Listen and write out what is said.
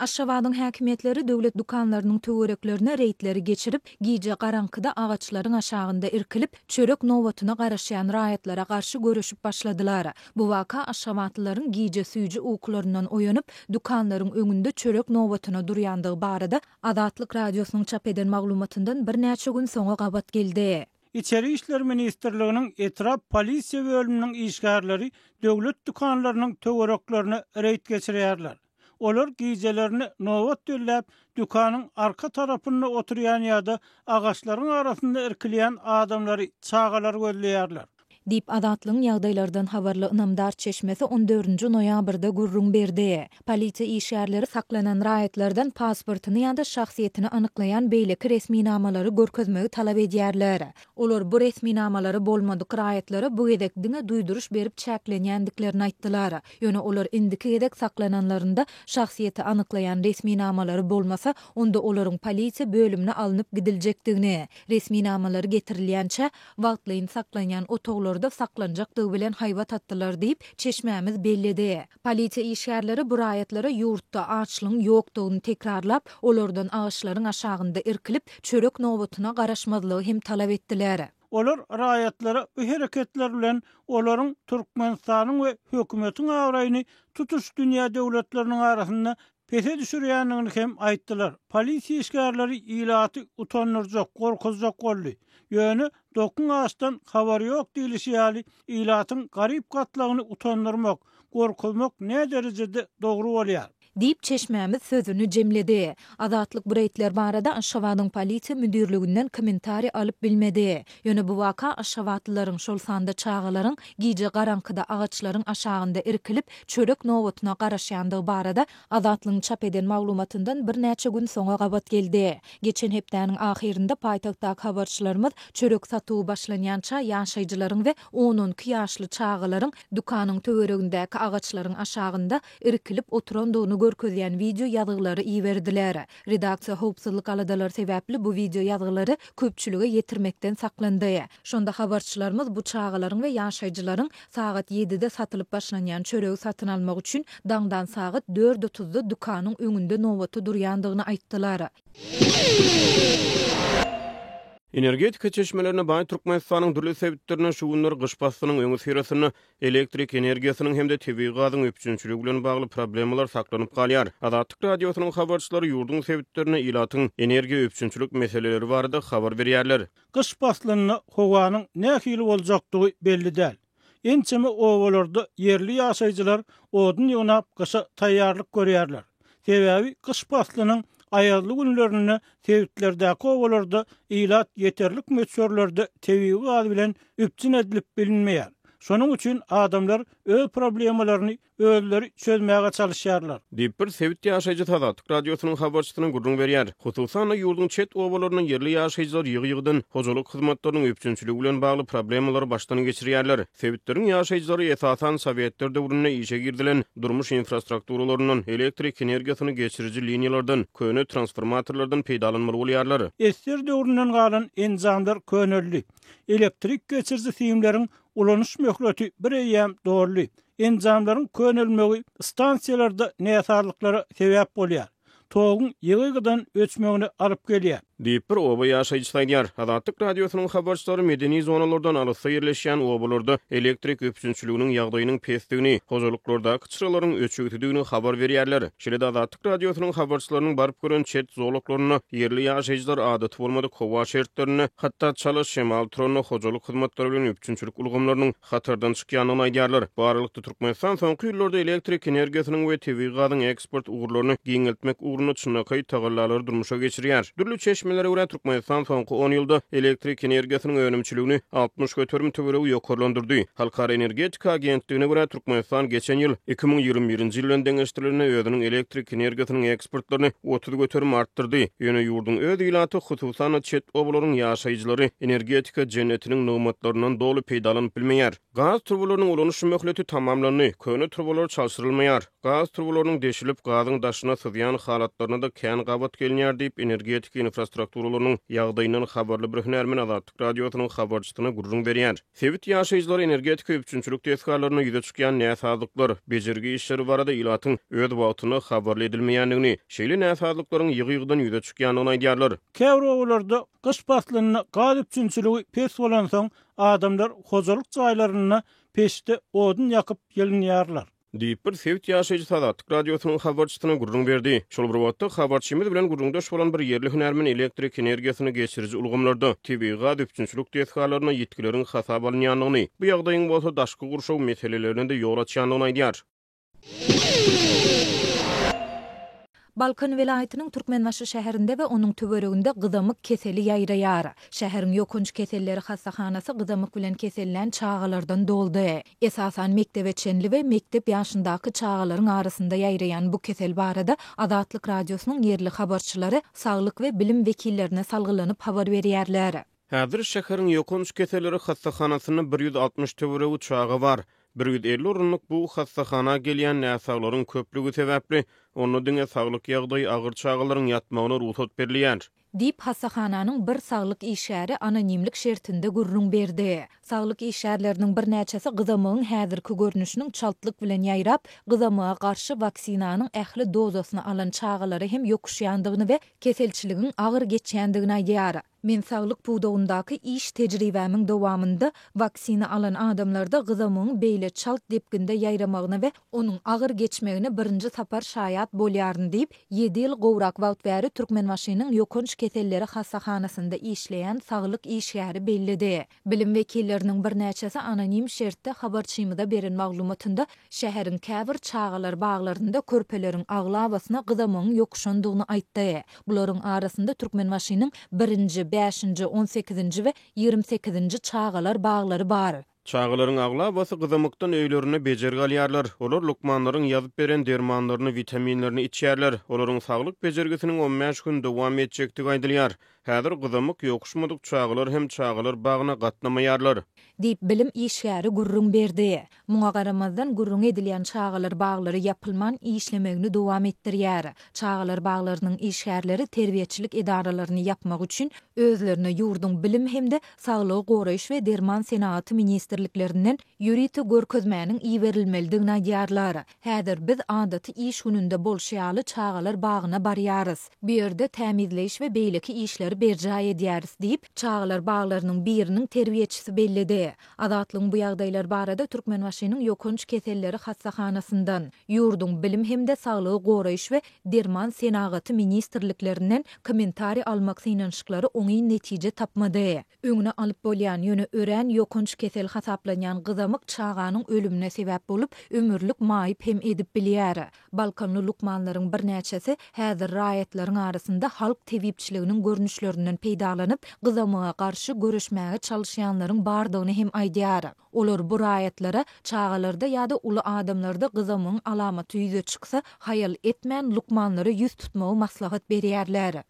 Aşgabatyň häkimetleri döwlet dukanlarynyň töwereklerine reýtleri geçirip, giýje garaňkyda agaçlaryň aşagynda irkilip, çörek nowatyna garaşýan raýatlara garşy görüşip başladylar. Bu waka Aşgabatlylaryň giýje süýji uyklaryndan oýanyp, dukanlaryň öňünde çörek nowatyna durýandygy barada Adatlyk radiosynyň çap eden maglumatyndan bir näçe gün soňra gabat geldi. İçeri İşler Ministrliginiň etrap polisiýa bölüminiň işgärleri döwlet dukanlarynyň töwereklerine reýt geçirýärler. Olar giýjelerini nowat döllep, dukanyň arka tarapynda oturýan ýa-da agaçlaryň arasynda irkilýän adamlary çagalar gözleýärler. Dip Adatlyň ýagdaýlardan habarly Ynamdar çeşmesi 14 noýabrda gurrun berdi. Polisiýa işgärleri saklanan raýatlardan pasportyny ýa-da şahsiýetini anyklayan beýleki resmi namalary görkezmegi talap edýärler. Olar bu resmi namalary bolmadyk raýatlary bu gedekdiňe duýduruş berip çäklenýändiklerini aýtdylar. Ýöne olar indiki gedek saklananlarynda şahsiýeti anyklayan resmi namalary bolmasa, onda olaryň polisiýa bölümine alınıp gidilejekdigini, resmi namalary getirilýänçe wagtlaýyn saklanýan otoglar da saklanjakdygy bilen haýbat atdylar diýip çeşmämiz bellidi. Polisiýa işgärleri bu raýatlara ýurtda açlygyň ýokdugyny tekrarlap, olardan agaçlaryň aşagynda irkilip, çörek nowatyna garaşmazlygy hem talap etdiler. Olar raýatlara bu hereketler bilen olaryň Türkmenistanyň we hökümetiň awraýyny tutuş dünýä döwletleriniň arasynda pese düşürýändigini hem aýtdylar. Polisiýa işgärleri ilaty utanyrjak, gorkuzjak boldy. Ýöne dokun ağaçtan habary ýok diýilýär. Ilatyň garyp gatlagyny utandyrmak, gorkuzmak ne derejede dogry bolýar diýip çeşmämiz sözünü jemledi. Adatlyk bu reýtler barada Aşgabatyň polisiýa müdirliginden kommentari alyp bilmedi. Ýöne bu waka Aşgabatlylaryň şol sanda çağalaryň giýje garaňkyda agaçlaryň aşagynda irkilip çörek nowatyna garaşýandygy barada Adatlyň çap eden maglumatyndan bir näçe gün soňra gabat geldi. Geçen hepdäniň ahirinde paýtagtdaky habarçylarymyz çörek satuwy başlanýança ýaşaýjylaryň we 10-12 ýaşly çağalaryň dukanyň töweregindäki agaçlaryň aşagynda irkilip oturandygyny görkezýän video ýazgylary iýerdiler. Redaksiýa howpsuzlyk aladalar sebäpli bu video ýazgylary köpçülige ýetirmekden saklandy. Şonda habarçylarymyz bu çağalaryň we ýaşaýjylaryň saat 7-de satılıp başlanýan çöregi satyn almak üçin daňdan saat 4:30-da dukanyň öňünde nowaty durýandygyny aýtdylar. Energetika çeşmelerine baý Türkmenistanyň dürli sebäplerine şu günler gyş pasynyň öňü sirasyny elektrik energiýasynyň hem-de tebii gazyň öpçünçüligi bilen bagly problemalar saklanyp galýar. Adatlyk radiosynyň habarçylary ýurdun sebäplerine ilatyň energiýa öpçünçülik meseleleri barada habar berýärler. Gyş paslyny howanyň nähili boljakdygy belli däl. Ençeme owalarda yerli ýaşaýjylar odun ýonap gyşa taýýarlyk görýärler. Sebäbi gyş paslynyň ayazlı günlerini tevhitlerdeki ovalarda ilat yeterlik möçörlerde tebii gaz bilen üpçün edilip bilinmeýär. Şonuň üçin adamlar öz problemalaryny özleri çözmäge çalışýarlar. Diýip sevit ýaşaýjy Adatlyk radiosynyň habarçysyna gurrun berýär. Hususan ýurdun çet owalarynyň yerli ýaşaýjylar ýygy-ýygydan hojalyk hyzmatlarynyň öpçünçüligi bilen bagly problemler başdan geçirýärler. Sevitleriň ýaşaýjylary esasan Sowetler döwründe işe girdilen durmuş infrastrukturalaryndan elektrik energiýasyny geçirici liniýalardan, köne transformatorlardan peýdalanmaly bolýarlar. Eser döwründen galan enzamlar könelli. Elektrik geçirici siýimleriň ulanyş möhleti bir eýem dorly. Enzamlaryň könelmegi stansiýalarda näsarlyklara sebäp bolýar. Toğun ýygydan öçmegini alyp gelýär. Diýip bir oba ýaşaýjy saýdýar. Adatlyk radiosynyň habarçylary medeni zonalardan alysy ýerleşýän obalarda elektrik öpçünçüliginiň ýagdaýynyň pesdigini, hojalyklardaky çyralaryň öçügütigini habar berýärler. Şeýle Adatlyk radiosynyň habarçylarynyň baryp gören çet zowlaklaryna yerli ýaşaýjylar adaty bolmady kowa şertlerini, hatda çalyş şemal trony hojalyk hyzmatlary bilen öpçünçülik ulgamlarynyň hatardan çykýanyny aýdýarlar. Bu aralykda Türkmenistan soňky ýyllarda elektrik energiýasynyň we tebii gazyň eksport ugurlaryny giňeltmek ugruna çynakay tagallalary durmuşa geçirýär. Dürli çeşmelere göre Türkmenistan soňky 10 ýylda elektrik energiýasynyň önümçiligini 60 götürüm töweregi ýokarlandyrdy. Halkara Energetika Agentligine göre Türkmenistan geçen ýyl 2021-nji ýylyň deňeşdirilene özüniň elektrik energiýasynyň eksportlaryny 30 götürüm artdyrdy. Ýöne ýurdun öz ilaty hususan çet obalaryň ýaşaýjylary energetika jennetiniň nymatlarynyň dolu peýdalanyp bilmeýär. Gaz turbolarynyň ulanyş möhleti tamamlandy. Köne turbolar çalşyrylmaýar. Gaz turbolarynyň deşilip gazyň daşyna syzýan halatlaryna da kän gabat gelýär diýip energetika infrastrukturalarının ýagdaýyndan habarly bir hünärmen Azatlyk radiosynyň habarçysyna gurrun berýär. Sewit ýaşaýjylar energetika üçinçilik teskarlaryna ýüze çykýan näsazlyklar, bejergi işleri barada ilatyň öz wagtyny habarly edilmeýändigini, şeýle näsazlyklaryň ýygy-ýygydan ýüze çykýanyny aýdýarlar. Käwre owalarda gyş faslyny gaz üçinçiligi pes bolan soň adamlar hojalyk jaýlaryna peşde odun ýakyp gelinýärler. Diýip bir Sewit ýaşaýjy Azatlyk radiosynyň habarçysyna gurrun berdi. Şol bir wagtda habarçymyz bilen gurrundaş bolan bir ýerli hünärmen elektrik energiýasyny geçiriji ulgamlarda tebii gaz üçinçilik teskarlaryna ýetkileriň hasap alınýanlygyny, bu ýagdaýyň bolsa daşky gurşaw meselelerini de ýol açýanlygyny aýdýar. Balkan welaýatynyň Türkmenbaşy şäherinde we onuň töwereginde gyzamyk keseli ýaýraýar. Şäheriň ýokunç keselleri hastahanasy gyzamyk bilen kesellän çağalardan doldy. Esasan mektebeçenli we mektep ýaşyndaky çağalaryň arasynda ýaýraýan bu kesel barada Azatlyk radiosynyň ýerli habarçylary saglyk we bilim wekillerine salgylanyp habar berýärler. Häzir şäheriň ýokunç keselleri hastahanasyny 160 töweregi çağı bar. 150 orunluk bu hastahana gelýän näsaglaryň köplügi sebäpli onu diňe saglyk ýagdaýy agyr çağalaryň ýatmagyna ruhsat berilýär. Dip hastahananyň bir saglyk işäri anonimlik şertinde gurrun berdi. Saglyk işärleriniň bir näçesi gyzamygyň häzirki görnüşiniň çaltlyk bilen ýaýrap, gyzamyga garşy vaksinanyň ähli dozasyny alan çağalary hem ýokuşýandygyny we keselçiligiň agyr geçýändigini aýdýar. Men saglyk buğdawyndaky iş tejribämiň dowamında vaksina alan adamlarda gyzamygyň beýle çalt depginde ýaýramagyny we onuň agyr geçmegini birinji tapar şaýat bolýaryn diýip 7 ýyl gowrak wagt bäri Türkmenbaşynyň ýokunç keselleri hastahanasynda işleýän saglyk işgäri bellidi. Bilim wekilleriniň bir näçesi anonim şertde habarçymyda beren maglumatynda şäheriň käbir çağalar baglarynda körpeleriň aglabasyna gyzamygyň ýokuşandygyny aýtdy. Bularyň arasynda Türkmenbaşynyň 1-nji 5-nji, 18-nji we 28-nji çağalar baglary bar. Çağalaryň aglabasy gyzamykdan öýlerine bejergi alýarlar. Olar lukmanlaryň ýazyp beren dermanlaryny, vitaminlerini içýärler. Olaryň saglyk bejergisiniň 15 gün dowam etjekdigi aýdylýar. Häzir gyzamyk ýokuşmadyk çağalar hem çağalar bagyna gatnamaýarlar. Diýip bilim işgäri gurrun berdi. Muňa garamazdan gurrun edilýän çağalar baglary ýapylman işlemegini dowam etdirýär. Çağalar baglarynyň işgärleri terbiýetçilik edaralaryny ýapmak üçin özlerine ýurdun bilim hemde saglygy goraýyş we derman senaty ministrliklerinden ýüriti görkezmäniň iýerilmelidigini aýdýarlar. Häzir biz adaty iş gününde bolşýaly çağalar bagyna barýarys. Bu ýerde tämizleýiş we beýleki işleri berjaý edýäris diýip çağalar baglarynyň biriniň terbiýetçisi bellidi. Azatlyň bu ýagdaýlar barada Türkmenbaşynyň ýokunç keselleri hastahanasyndan ýurdun bilim hemde saglygy goraýyş we derman senaty ministrliklerinden kommentari almak synanşyklary oňy netije tapmady. Öňüne alyp bolýan ýöne ören ýokunç kesel hasaplanýan gyzamyk çağanyň ölümine sebäp bolup ömürlük maýyp hem edip bilýär. Balkanly lukmanlaryň bir näçesi häzir raýatlaryň arasynda halk tebipçiliginiň görnüşlerinden peýdalanyp gyzamyga garşy görüşmäge çalışýanlaryň bardygyny hem aýdýar. Olar bu raýatlara çağalarda ýa-da uly adamlarda gyzamyň alamaty ýüze çyksa haýal etmän lukmanlary ýüz tutmagy maslahat berýärler.